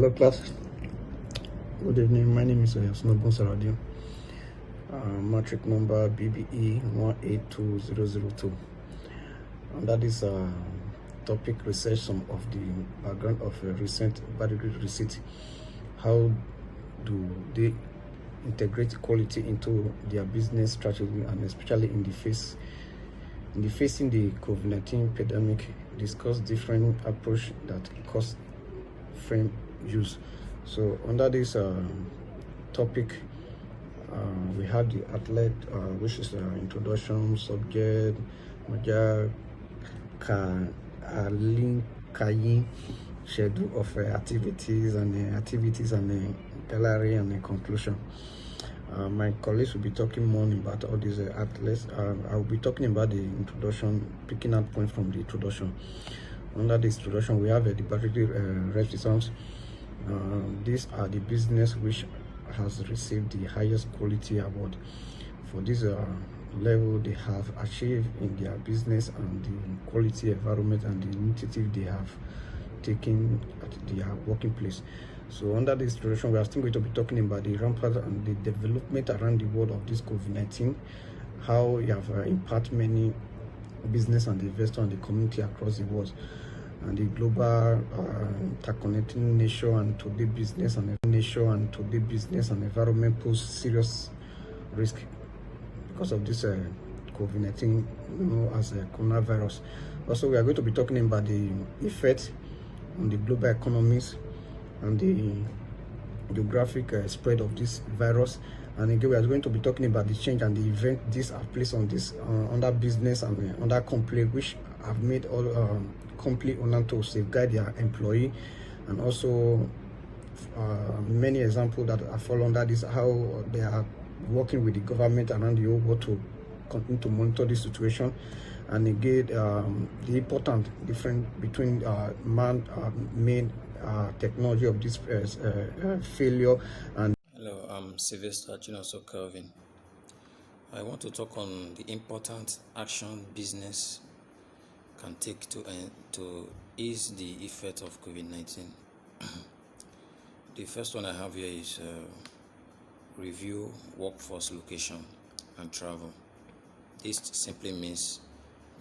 Hello class, good evening. My name is Snobon Saradio, matric number BBE 182002, and that is topic research some of the background of a recent Badagry receipt. How do they integrate quality into their business strategy, and especially in the facing the COVID-19 pandemic? Discuss different approach that cost frame use. So under this topic, we have the athlete, which is introduction, subject, major, kayin, schedule of activities and gallery and conclusion. My colleagues will be talking more about all these athletes. I will be talking about the introduction, picking out points from the introduction. Under this introduction, we have the Badagry registrants. These are the business which has received the highest quality award. For this level they have achieved in their business, and the quality environment and the initiative they have taken at their working place. So under this introduction, we are still going to be talking about the rampant and the development around the world of this COVID-19, how it have impacted many business and investors and the community across the world, and the global interconnecting nature and today business and environment pose serious risk because of this COVID-19, as a coronavirus. Also, we are going to be talking about the effect on the global economies and the geographic spread of this virus. And again, we are going to be talking about the change and the event these have placed on this under business and under company, which have made all company owners to safeguard their employee, and also many examples that are fall under this, how they are working with the government around the whole world to continue to monitor this situation. And again, the important difference between man-made technology of this failure and. Hello, I'm Sylvester Chinoso Kelvin. I want to talk on the important action business can take to ease the effect of COVID-19. The first one I have here is review workforce location and travel. This simply means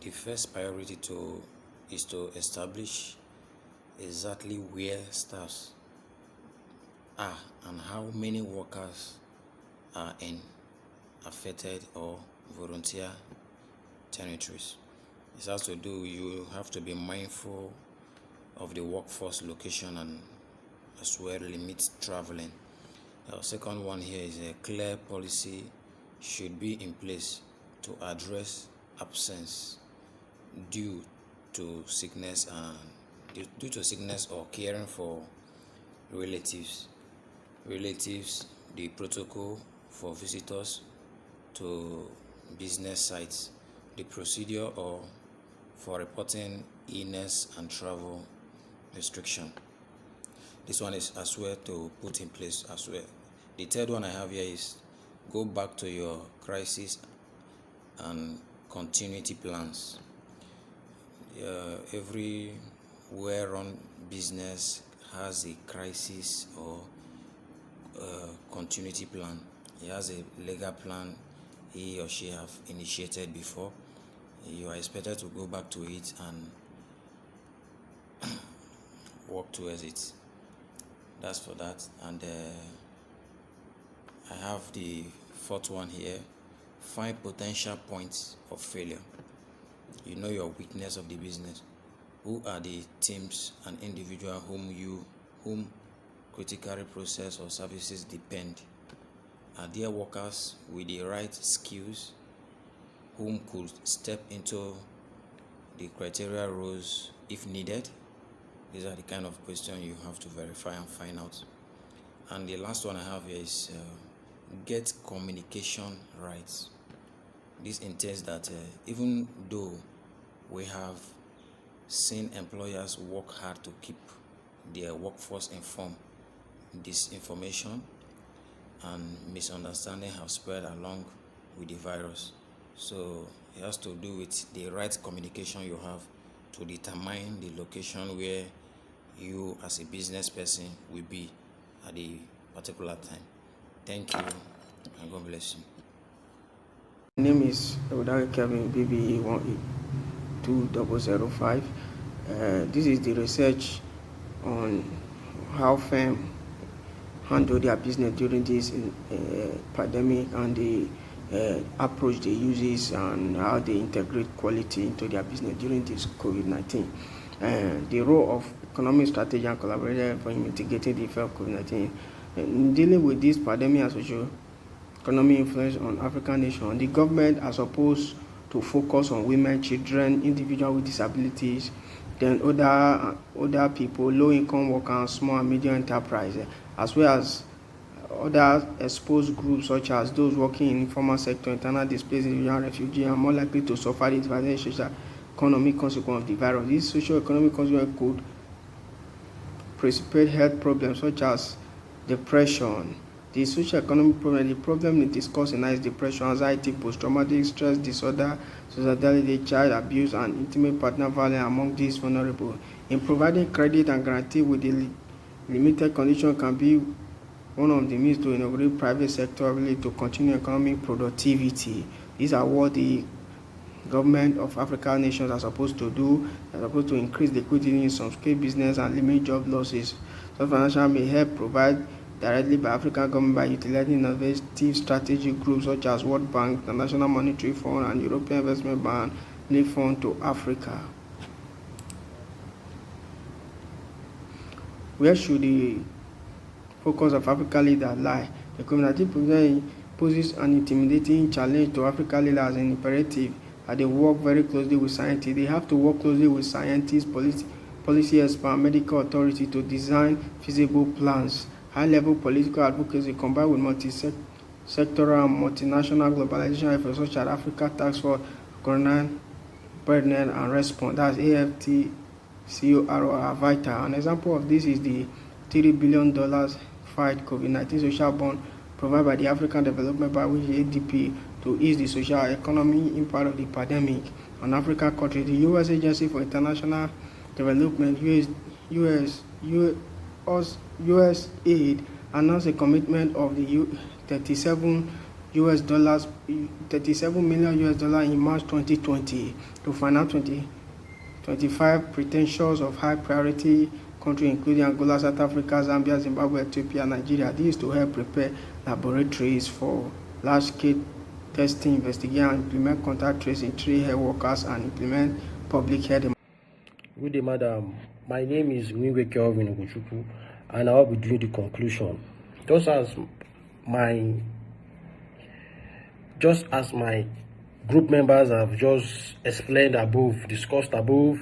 the first priority is to establish exactly where staffs are and how many workers are in affected or volunteer territories. It has to do, you have to be mindful of the workforce location and as well limit traveling. The second one here is a clear policy should be in place to address absence due to sickness or caring for relatives, the protocol for visitors to business sites, the procedure or for reporting illness and travel restriction. This one is as well to put in place as well. The third one I have here is go back to your crisis and continuity plans. Every well-run business has a crisis or continuity plan. He has a legal plan he or she have initiated before. You are expected to go back to it and work towards it. That's for that. And I have the fourth one here. Find potential points of failure. You know your weakness of the business. Who are the teams and individuals whom critical process or services depend? Are there workers with the right skills whom could step into the criteria roles if needed? These are the kind of questions you have to verify and find out. And the last one I have here is get communication rights. This entails that even though we have seen employers work hard to keep their workforce informed, disinformation and misunderstanding have spread along with the virus. So it has to do with the right communication you have to determine the location where you as a business person will be at a particular time. Thank you and God bless you. My name is Odare Kevin BBE1820005. This is the research on how firms handle their business during this pandemic and the approach they use and how they integrate quality into their business during this COVID-19. The role of economic strategy and collaboration for mitigating the effect of COVID-19. In dealing with this pandemic and social economic influence on African nations, the government are supposed to focus on women, children, individuals with disabilities, then other people, low-income workers, small and medium enterprises, as well as other exposed groups such as those working in informal sector, internal displaced individuals, and refugees, are more likely to suffer the devastating social economic consequence of the virus. This social economic consequence could precipitate health problems such as depression. The social-economic problem, the problem discussed in is depression, anxiety, post-traumatic stress disorder, suicidality, child abuse, and intimate partner violence among these vulnerable. In providing credit and guarantee with the limited condition can be one of the means to inaugurate private sector ability to continue economic productivity. These are what the government of African nations are supposed to do. They are supposed to increase liquidity in some scale business and limit job losses. So financial may help provide directly by African government by utilizing innovative strategic groups such as World Bank, the National Monetary Fund, and European Investment Bank lead fund to Africa. Where should the focus of African leaders lie? The COVID-19 poses an intimidating challenge to African leaders as an imperative that they work very closely with scientists. They have to work closely with scientists, policy experts, medical authorities to design feasible plans. High-level political advocacy combined with multi-sectoral and multinational globalization efforts such as Africa Task Force, Corona, Pregnant and Response, that's AFTCOR, are vital. An example of this is the $3 billion fight COVID-19 social bond provided by the African Development Bank, which is ADB, to ease the social economic impact of the pandemic on African countries. The U.S. Agency for International Development, USAID, announced a commitment of the $37 million in March 2020 to finance 25 pretensions of high priority countries including Angola, South Africa, Zambia, Zimbabwe, Ethiopia, and Nigeria. This is to help prepare laboratories for large-scale testing, investigate, and implement contact tracing, train health workers, and implement public health. Good day, madam. My name is Winwe Kelvin Oguchukwu, and I will be doing the conclusion. Just as my group members have just explained above, discussed above,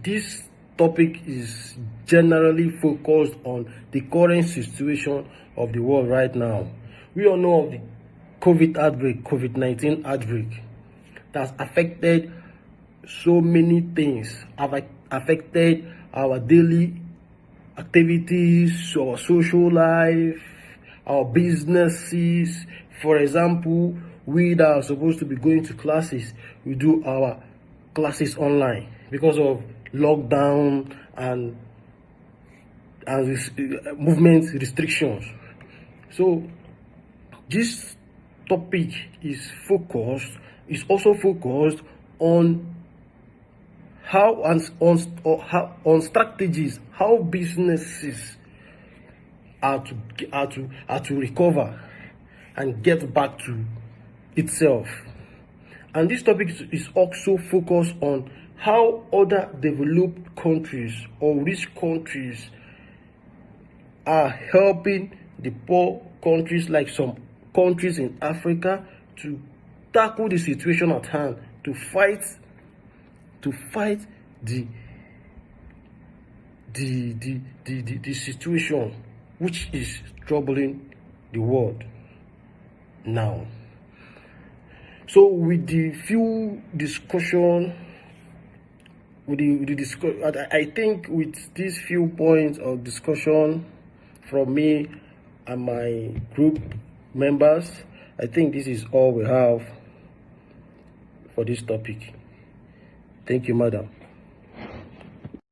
this topic is generally focused on the current situation of the world right now. We all know of the COVID-19 outbreak that's affected so many things, have affected our daily activities, our social life, our businesses. For example, we that are supposed to be going to classes, we do our classes online because of lockdown and movement restrictions. So this topic is also focused on on strategies, how businesses are to recover and get back to itself. And this topic is also focused on how other developed countries or rich countries are helping the poor countries, like some countries in Africa, to tackle the situation at hand, to fight the situation which is troubling the world now. So with the few discussion, I think with these few points of discussion from me and my group members, I think this is all we have for this topic. Thank you, madam.